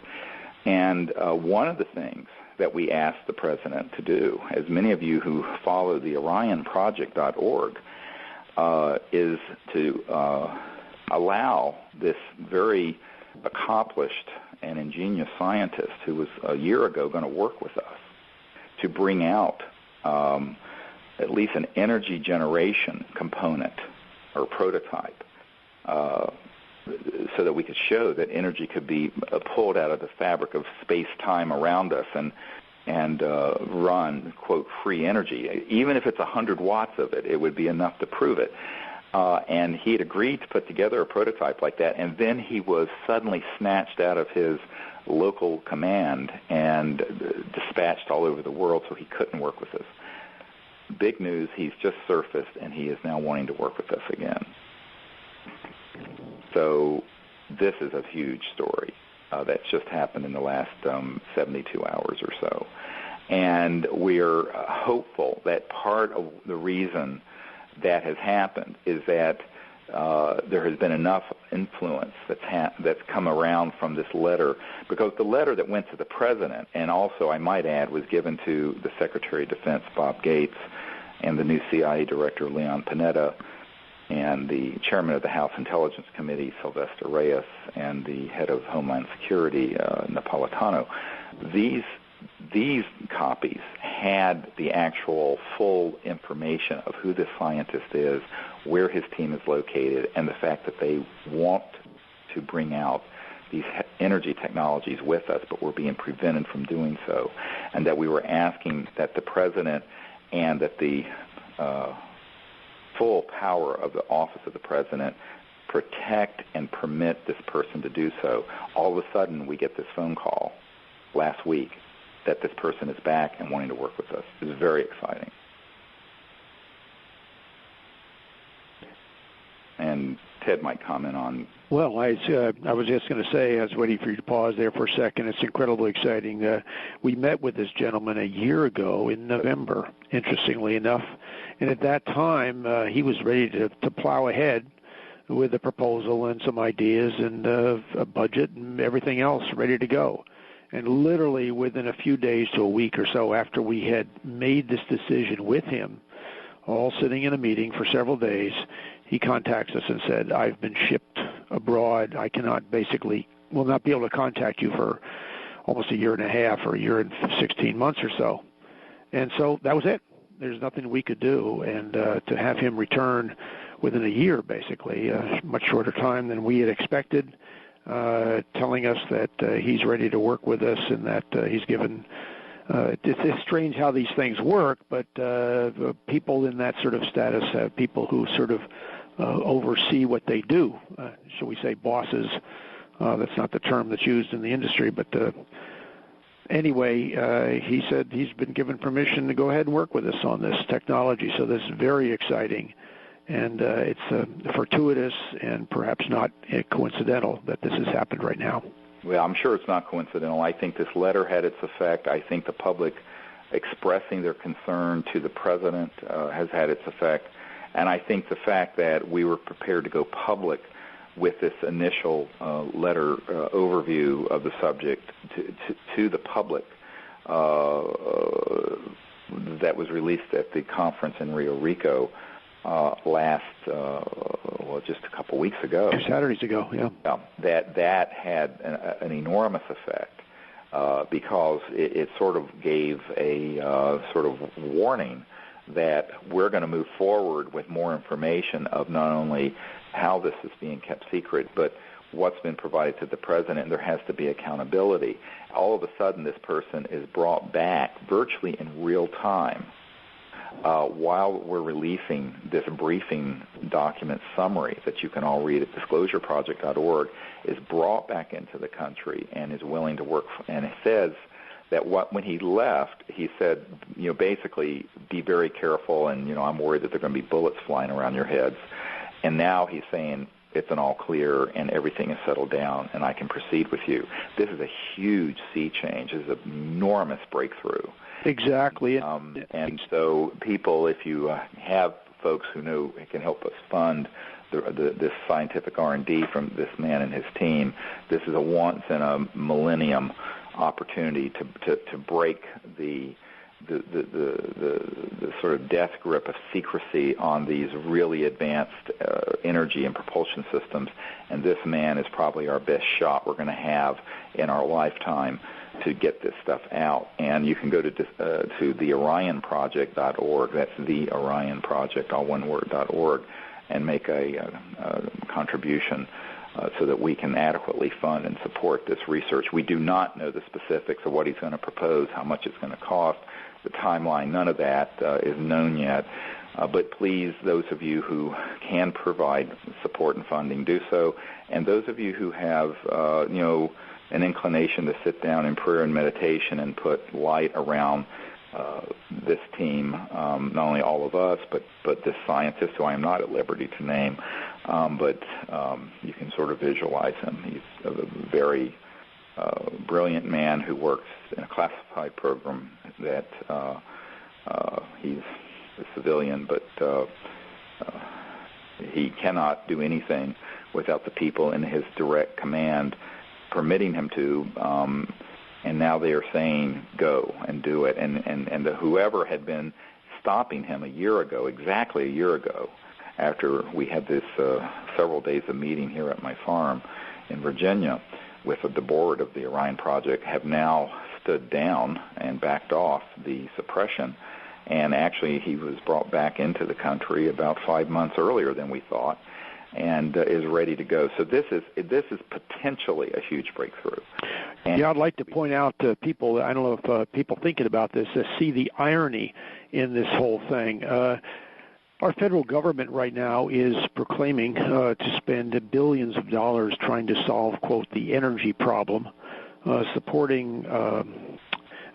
And one of the things that we asked the President to do, as many of you who follow the OrionProject.org, is to allow this very accomplished and ingenious scientist who was a year ago going to work with us to bring out at least an energy generation component or prototype, so that we could show that energy could be pulled out of the fabric of space-time around us and run, quote, free energy. Even if it's 100 watts of it, it would be enough to prove it. And he had agreed to put together a prototype like that, and then he was suddenly snatched out of his local command and dispatched all over the world, so he couldn't work with us. Big news, he's just surfaced, and he is now wanting to work with us again. So this is a huge story that's just happened in the last 72 hours or so. And we're hopeful that part of the reason that has happened is that there has been enough influence that's come around from this letter, because the letter that went to the President, and also I might add was given to the Secretary of Defense, Bob Gates, and the new CIA Director, Leon Panetta, and the Chairman of the House Intelligence Committee, Sylvester Reyes, and the Head of Homeland Security, Napolitano. These copies had the actual full information of who this scientist is, where his team is located, and the fact that they want to bring out these energy technologies with us, but we're being prevented from doing so, and that we were asking that the President and that the full power of the office of the President protect and permit this person to do so. All of a sudden, we get this phone call last week that this person is back and wanting to work with us. It's very exciting. and Ted might comment on. Well, I was just going to say, I was waiting for you to pause there for a second. It's incredibly exciting. We met with this gentleman a year ago in November, interestingly enough, and at that time he was ready to plow ahead with a proposal and some ideas and a budget and everything else ready to go. And literally within a few days to a week or so after we had made this decision with him, all sitting in a meeting for several days, he contacts us and said, I've been shipped abroad. I will not be able to contact you for almost a year and a half or a year and 16 months or so. And so that was it. There's nothing we could do. And to have him return within a year, basically, a much shorter time than we had expected, telling us that he's ready to work with us and that he's given it's strange how these things work, but people in that sort of status have people who sort of oversee what they do. Shall we say bosses? That's not the term that's used in the industry, but anyway, he said he's been given permission to go ahead and work with us on this technology. So this is very exciting. And it's fortuitous and perhaps not coincidental that this has happened right now. Well, I'm sure it's not coincidental. I think this letter had its effect. I think the public expressing their concern to the president has had its effect. And I think the fact that we were prepared to go public with this initial letter overview of the subject to the public that was released at the conference in Rio Rico just a couple weeks ago. 2 Saturdays ago, yeah. That had an enormous effect because it sort of gave a sort of warning that we're going to move forward with more information of not only how this is being kept secret, but what's been provided to the president. There has to be accountability. All of a sudden, this person is brought back virtually in real time while we're releasing this briefing document summary that you can all read at disclosureproject.org, is brought back into the country and is willing to work. And it says that when he left, he said, basically, be very careful, and, I'm worried that there are going to be bullets flying around your heads. And now he's saying it's an all clear and everything is settled down and I can proceed with you. This is a huge sea change. This is an enormous breakthrough. Exactly. And so people, if you have folks who know can help us fund this scientific R&D from this man and his team, this is a once-in-a-millennium opportunity to break the sort of death grip of secrecy on these really advanced energy and propulsion systems. And this man is probably our best shot we're going to have in our lifetime to get this stuff out. And you can go to theorionproject.org. That's the Orion Project, all one word, .org, and make a contribution so that we can adequately fund and support this research. We do not know the specifics of what he's going to propose, how much it's going to cost, the timeline. None of that is known yet. But please, those of you who can provide support and funding, do so. And those of you who have, an inclination to sit down in prayer and meditation and put light around this team, not only all of us, but this scientist who I am not at liberty to name, but you can sort of visualize him. He's a very brilliant man who works in a classified program that he's a civilian, but he cannot do anything without the people in his direct command permitting him to, and now they are saying go and do it. And whoever had been stopping him exactly a year ago, after we had this several days of meeting here at my farm in Virginia with the board of the Orion Project, have now stood down and backed off the suppression. And actually, he was brought back into the country about 5 months earlier than we thought, and is ready to go. So this is potentially a huge breakthrough. And I'd like to point out to people, I don't know if people thinking about this, see the irony in this whole thing. Our federal government right now is proclaiming to spend billions of dollars trying to solve, quote, the energy problem, supporting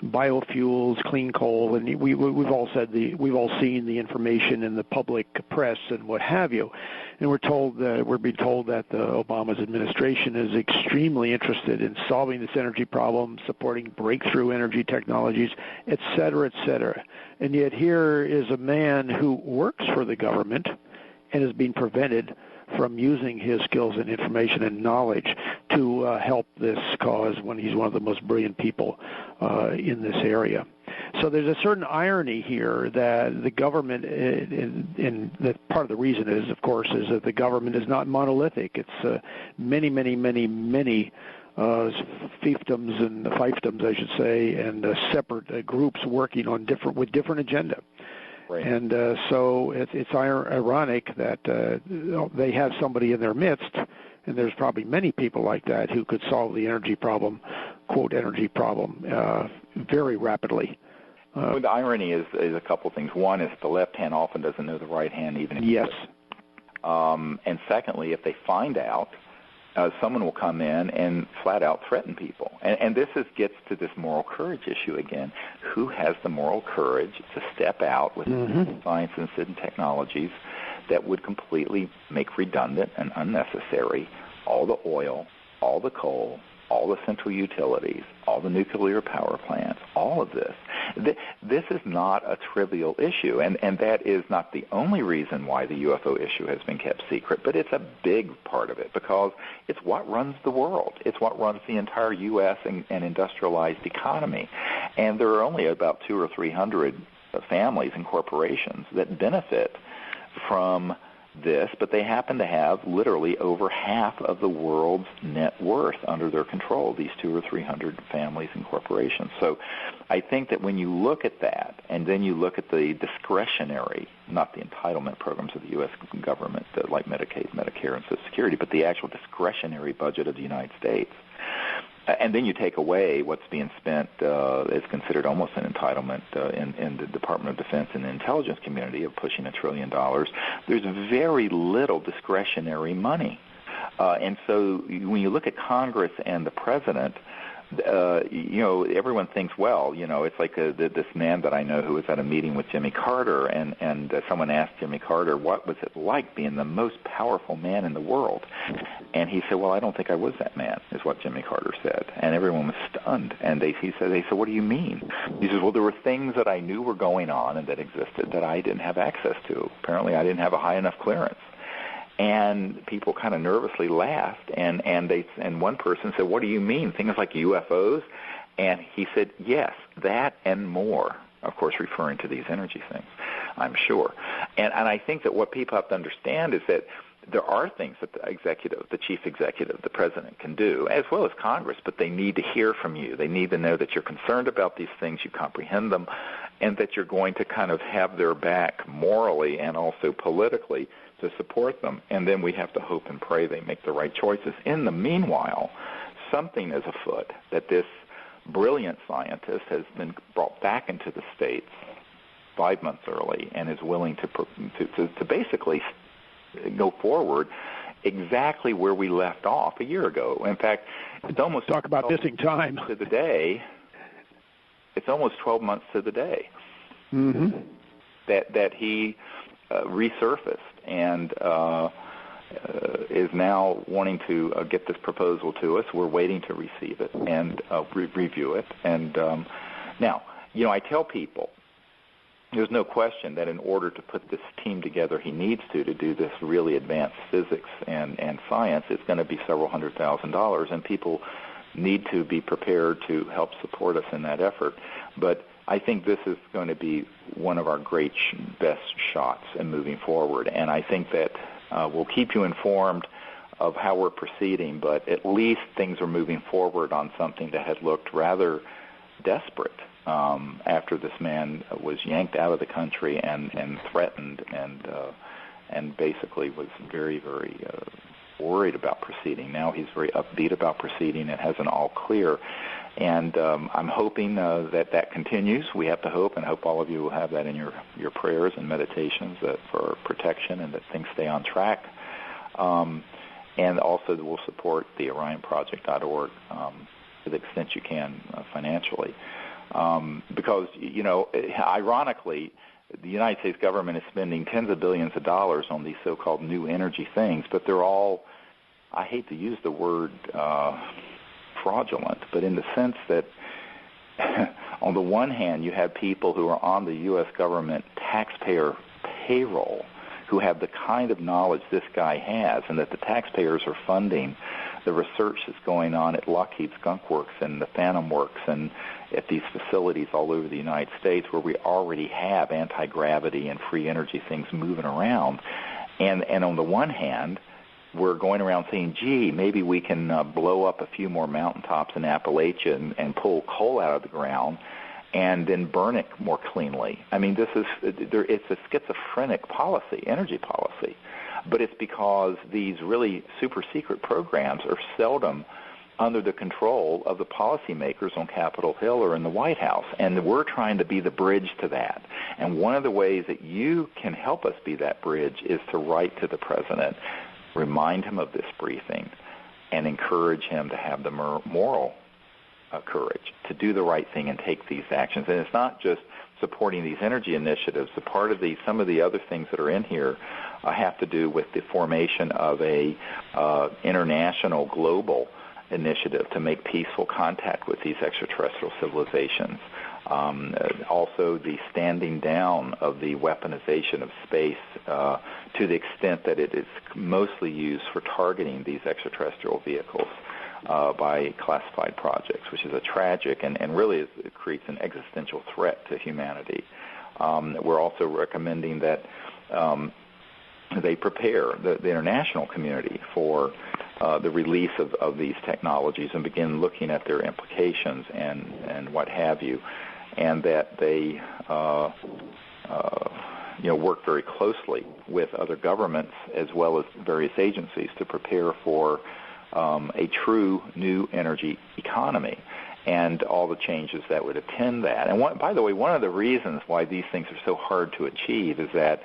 biofuels, clean coal, and we've all seen the information in the public press and what have you, and we're being told that the Obama's administration is extremely interested in solving this energy problem, supporting breakthrough energy technologies, et cetera, and yet here is a man who works for the government and is being prevented from using his skills and information and knowledge to help this cause when he's one of the most brilliant people in this area. So there's a certain irony here that the government, and that part of the reason is, of course, is that the government is not monolithic. It's many fiefdoms and fiefdoms, I should say, and separate groups working on with different agenda. Right. And so it's ironic that they have somebody in their midst, and there's probably many people like that who could solve the energy problem, quote, energy problem, very rapidly. Well, the irony is a couple things. One is the left hand often doesn't know the right hand even. Yes. And secondly, if they find out, someone will come in and flat out threaten people. And this gets to this moral courage issue again. Who has the moral courage to step out with science and technologies that would completely make redundant and unnecessary all the oil, all the coal, all the central utilities, all the nuclear power plants, all of this. This is not a trivial issue, and that is not the only reason why the UFO issue has been kept secret, but it's a big part of it because it's what runs the world. It's what runs the entire U.S. and industrialized economy. And there are only about 200 or 300 families and corporations that benefit from this, but they happen to have literally over half of the world's net worth under their control, these 200 or 300 families and corporations. So I think that when you look at that, and then you look at the discretionary, not the entitlement programs of the U.S. government, like Medicaid, Medicare, and Social Security, but the actual discretionary budget of the United States, and then you take away what's being spent is considered almost an entitlement in the Department of Defense and the intelligence community of pushing $1 trillion. There's very little discretionary money. And so when you look at Congress and the president, everyone thinks, well, it's like this man that I know who was at a meeting with Jimmy Carter, and someone asked Jimmy Carter, what was it like being the most powerful man in the world? And he said, well, I don't think I was that man, is what Jimmy Carter said. And everyone was stunned. And they said, what do you mean? He says, well, there were things that I knew were going on and that existed that I didn't have access to. Apparently I didn't have a high enough clearance. And people kind of nervously laughed, and one person said, what do you mean, things like UFOs? And he said, yes, that and more, of course referring to these energy things, I'm sure. And I think that what people have to understand is that there are things that the chief executive, the president can do, as well as Congress, but they need to hear from you. They need to know that you're concerned about these things, you comprehend them, and that you're going to kind of have their back morally and also politically to support them. And then we have to hope and pray they make the right choices. In the meanwhile, something is afoot that this brilliant scientist has been brought back into the States 5 months early and is willing to basically go forward exactly where we left off a year ago. In fact, it's almost talk about missing time to the day. It's almost 12 months to the day that he resurfaced and is now wanting to get this proposal to us. We're waiting to receive it and review it. And now, I tell people, there's no question that in order to put this team together he needs to do this really advanced physics and science, it's going to be several $100,000, and people need to be prepared to help support us in that effort. But I think this is going to be one of our best shots in moving forward, and I think that we'll keep you informed of how we're proceeding, but at least things are moving forward on something that had looked rather desperate after this man was yanked out of the country and threatened and basically was very, very worried about proceeding. Now he's very upbeat about proceeding and has an all clear. And I'm hoping that continues. We have to hope, and hope all of you will have that in your prayers and meditations for protection and that things stay on track. And also that we'll support the OrionProject.org to the extent you can financially. Because, ironically, the United States government is spending tens of billions of dollars on these so-called new energy things, but they're all, I hate to use the word fraudulent, but in the sense that on the one hand, you have people who are on the U.S. government taxpayer payroll who have the kind of knowledge this guy has, and that the taxpayers are funding the research that's going on at Lockheed Skunk Works and the Phantom Works and at these facilities all over the United States where we already have anti-gravity and free energy things moving around. And on the one hand, we're going around saying, gee, maybe we can blow up a few more mountaintops in Appalachia and pull coal out of the ground and then burn it more cleanly. I mean, it's a schizophrenic policy, energy policy. But it's because these really super secret programs are seldom under the control of the policymakers on Capitol Hill or in the White House. And we're trying to be the bridge to that. And one of the ways that you can help us be that bridge is to write to the president, remind him of this briefing, and encourage him to have the moral courage to do the right thing and take these actions. And it's not just supporting these energy initiatives. A part of some of the other things that are in here have to do with the formation of a international global initiative to make peaceful contact with these extraterrestrial civilizations. Also, the standing down of the weaponization of space to the extent that it is mostly used for targeting these extraterrestrial vehicles by classified projects, which is a tragic and really it creates an existential threat to humanity. We're also recommending that they prepare the international community for the release of these technologies and begin looking at their implications and what have you, and that they work very closely with other governments as well as various agencies to prepare for a true new energy economy and all the changes that would attend that. And by the way, one of the reasons why these things are so hard to achieve is that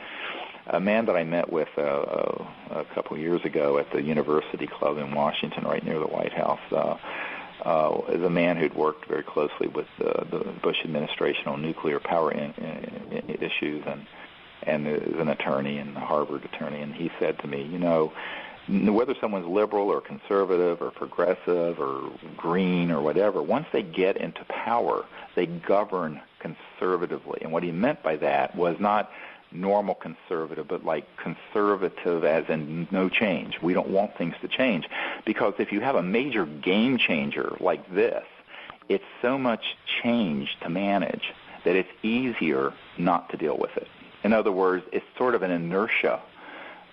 a man that I met with a couple of years ago at the University Club in Washington, right near the White House, is a man who'd worked very closely with the Bush administration on nuclear power issues and is an attorney and a Harvard attorney. And he said to me, whether someone's liberal or conservative or progressive or green or whatever, once they get into power, they govern conservatively. And what he meant by that was not normal conservative, but like conservative as in no change. We don't want things to change. Because if you have a major game changer like this, it's so much change to manage that it's easier not to deal with it. In other words, it's sort of an inertia.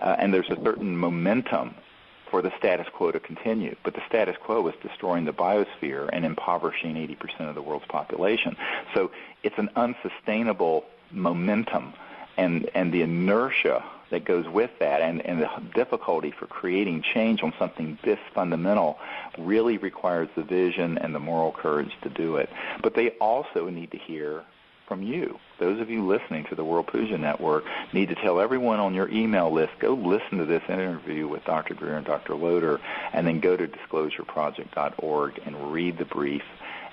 And there's a certain momentum for the status quo to continue. But the status quo is destroying the biosphere and impoverishing 80% of the world's population. So it's an unsustainable momentum. And the inertia that goes with that and the difficulty for creating change on something this fundamental really requires the vision and the moral courage to do it. But they also need to hear from you. Those of you listening to the World Puja Network need to tell everyone on your email list, go listen to this interview with Dr. Greer and Dr. Loader, and then go to disclosureproject.org and read the brief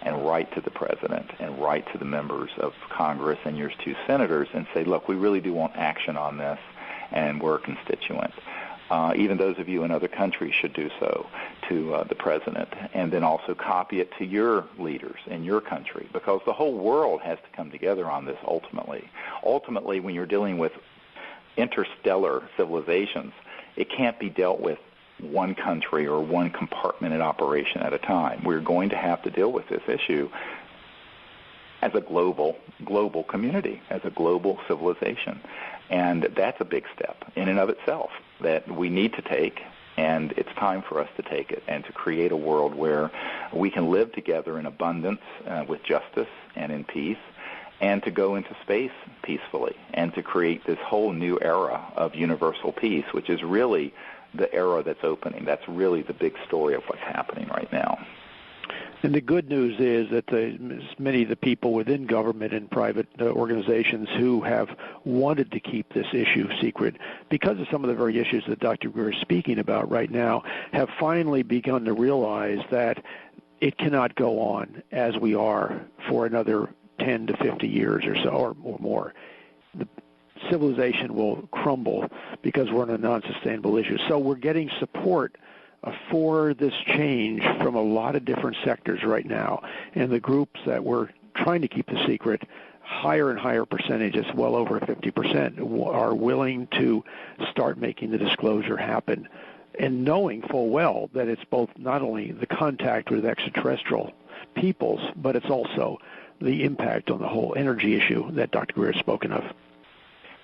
and write to the president and write to the members of Congress and your two senators and say, look, we really do want action on this, and we're a constituent. Even those of you in other countries should do so to the president, and then also copy it to your leaders in your country, because the whole world has to come together on this ultimately. Ultimately, when you're dealing with interstellar civilizations, it can't be dealt with one country or one compartment in operation at a time. We're going to have to deal with this issue as a global community, as a global civilization. And that's a big step in and of itself that we need to take, and it's time for us to take it and to create a world where we can live together in abundance with justice and in peace, and to go into space peacefully and to create this whole new era of universal peace, which is really the era that's opening. That's really the big story of what's happening right now. And the good news is that many of the people within government and private organizations who have wanted to keep this issue secret because of some of the very issues that Dr. Greer is speaking about right now have finally begun to realize that it cannot go on as we are for another 10 to 50 years or so, or more. The civilization will crumble because we're in a non-sustainable issue. So we're getting support for this change from a lot of different sectors right now. And the groups that were trying to keep the secret, higher and higher percentages, well over 50%, are willing to start making the disclosure happen, and knowing full well that it's both not only the contact with extraterrestrial peoples, but it's also the impact on the whole energy issue that Dr. Greer has spoken of.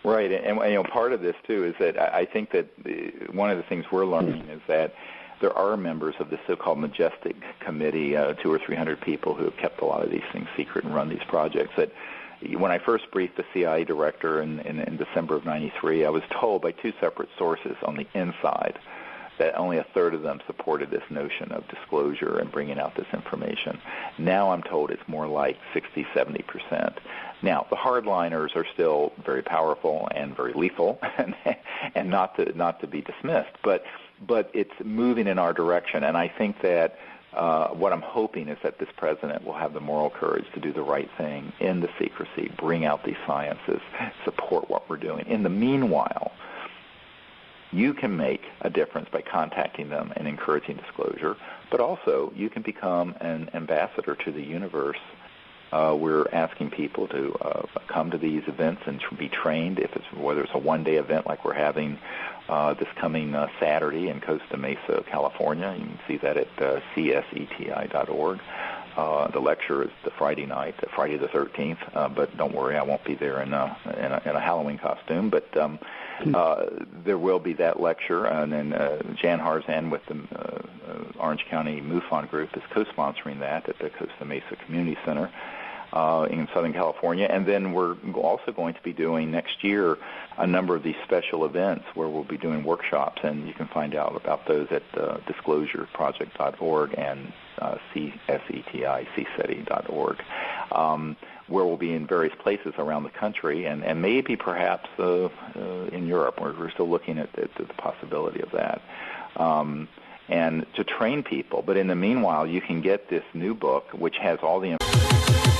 Right, and part of this too is that I think that one of the things we're learning is that there are members of the so-called Majestic Committee, 200 or 300 people who have kept a lot of these things secret and run these projects. That when I first briefed the CIA director in December of '93, I was told by two separate sources on the inside that only a third of them supported this notion of disclosure and bringing out this information. Now I'm told it's more like 60, 70%. Now, the hardliners are still very powerful and very lethal and not to be dismissed, but it's moving in our direction. And I think that what I'm hoping is that this president will have the moral courage to do the right thing in the secrecy, bring out these sciences, support what we're doing. In the meanwhile, you can make a difference by contacting them and encouraging disclosure, but also you can become an ambassador to the universe. We're asking people to come to these events and to be trained, whether it's a one-day event like we're having this coming Saturday in Costa Mesa, California. You can see that at cseti.org. The lecture is the Friday night, Friday the 13th, but don't worry, I won't be there in a Halloween costume. But there will be that lecture, and then Jan Harzan with the Orange County MUFON group is co-sponsoring that at the Costa Mesa Community Center in Southern California. And then we're also going to be doing next year a number of these special events where we'll be doing workshops, and you can find out about those at disclosureproject.org and cseti.org, where we'll be in various places around the country and maybe perhaps in Europe. We're still looking at the possibility of that. And to train people. But in the meanwhile, you can get this new book, which has all the information.